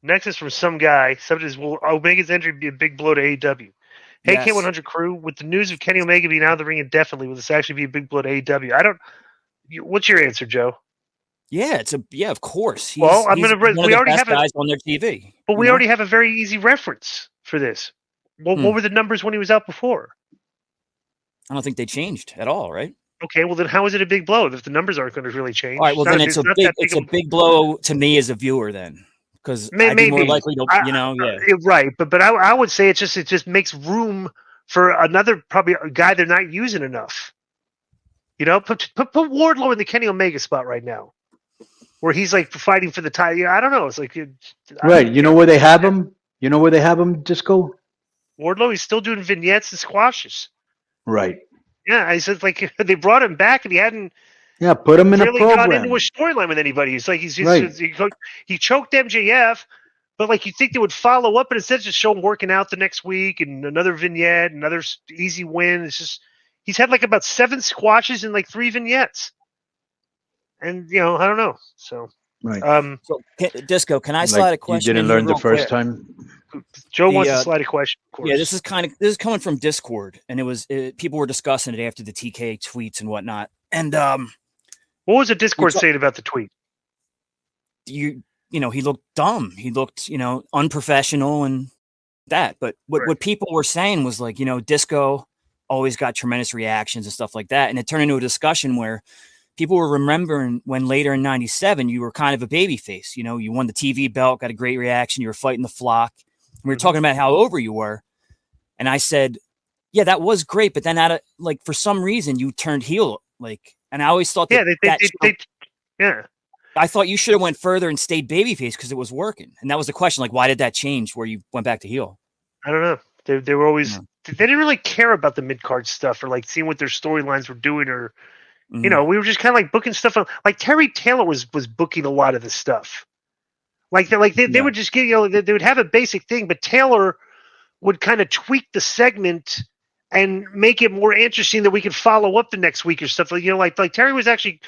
Next is from some guy. Subject is, will Omega's entry be a big blow to AEW? Hey, Yes. K100 crew, with the news of Kenny Omega being out of the ring indefinitely, will this actually be a big blow to AEW? What's your answer, Joe? Yeah, of course. He's Well, one of the best guys on their TV. But we already have a very easy reference for this. What were the numbers when he was out before? I don't think they changed at all, right? Okay, well then how is it a big blow if the numbers aren't going to really change? All right, well then it's a big blow to me as a viewer then, because I'd be more likely to, right, but I would say it just makes room for another probably a guy they're not using enough. You know, put Wardlow in the Kenny Omega spot right now, where he's like fighting for the title. I don't know. It's like right. You know where they have him? You know where they have him? Disco. Wardlow. He's still doing vignettes and squashes. Right. Yeah, I said like they brought him back and he hadn't. Yeah, put him in really a program. Got into a storyline with anybody. He's like he choked MJF, but like you think they would follow up, and instead just show him working out the next week and another vignette, another easy win. It's just he's had like about 7 squashes and like 3 vignettes, and I don't know. So right. So Disco, can I slide a question? You didn't learn the first time. Joe wants to slide a question. Of course. Yeah, this is coming from Discord, and people were discussing it after the TK tweets and whatnot. And what was the Discord saying about the tweet? He looked dumb. He looked, unprofessional and that. But what people were saying was like, Disco always got tremendous reactions and stuff like that. And it turned into a discussion where people were remembering when later in 97, you were kind of a babyface. You won the TV belt, got a great reaction. You were fighting the Flock. And we were talking about how over you were. And I said, yeah, that was great. But then for some reason you turned heel. And I always thought I thought you should have went further and stayed babyface because it was working. And that was the question. Like, why did that change where you went back to heel? I don't know. They were always, they didn't really care about the mid-card stuff or like seeing what their storylines were doing or, we were just kind of like booking stuff. Like Terry Taylor was booking a lot of this stuff. They would just get, they would have a basic thing, but Taylor would kind of tweak the segment and make it more interesting that we could follow up the next week or stuff. Like Terry was actually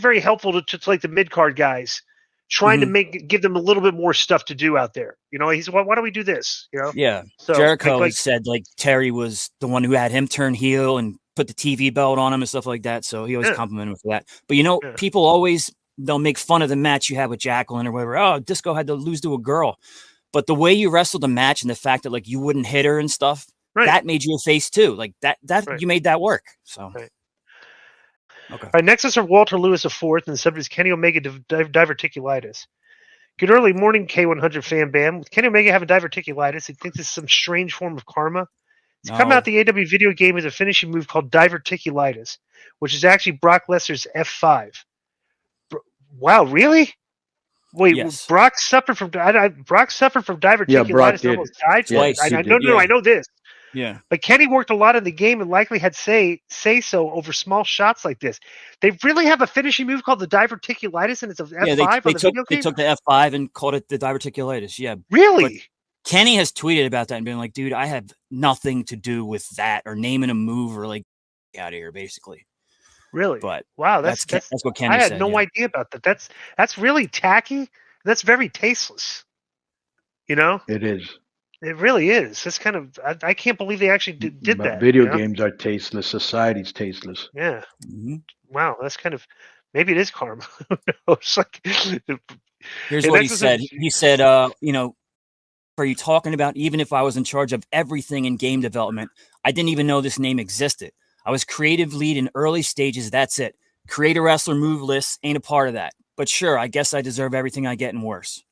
very helpful to like the mid card guys, trying to give them a little bit more stuff to do out there. He said, why don't we do this? Yeah. So, Jericho said like Terry was the one who had him turn heel and put the TV belt on him and stuff like that. So he always complimented him for that. But people always they'll make fun of the match you had with Jacqueline or whatever. Oh, Disco had to lose to a girl. But the way you wrestled the match and the fact that like you wouldn't hit her and stuff. Right. That made you a face too. Like that you made that work. So okay. All right, next is from Walter Lewis IV, and the subject is Kenny Omega diverticulitis. Good early morning, K100 fan bam. With Kenny Omega having diverticulitis, he thinks it's some strange form of karma. It's come out the AEW video game with a finishing move called diverticulitis, which is actually Brock Lesnar's F5. Wow, really? Wait, yes. Brock suffered from diverticulitis. Yeah, Brock did. Almost died. Twice, I know this. Yeah. But Kenny worked a lot in the game and likely had say so over small shots like this. They really have a finishing move called the diverticulitis, and it's an F5 they took the F5 and called it the diverticulitis. Yeah. Really? But Kenny has tweeted about that and been like, dude, I have nothing to do with that or naming a move or like get out of here, basically. Really? But wow, that's what Kenny said. I had no idea about that. That's really tacky. That's very tasteless. It is. It really is. That's kind of. I can't believe they actually did that. Video games are tasteless. Society's tasteless. Yeah. Mm-hmm. Wow, that's kind of. Maybe it is karma. It's like. Here's what he said. He said, are you talking about even if I was in charge of everything in game development, I didn't even know this name existed. I was creative lead in early stages. That's it. Create a wrestler move lists ain't a part of that. But sure, I guess I deserve everything I get and worse.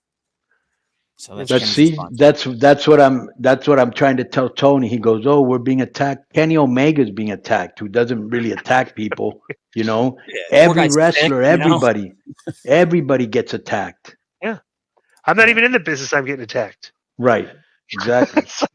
So that's what I'm trying to tell Tony. He goes, "Oh, we're being attacked. Kenny Omega's being attacked, who doesn't really attack people. Every wrestler, everybody gets attacked. Yeah, I'm not even in the business. I'm getting attacked. Right. Exactly. It's like,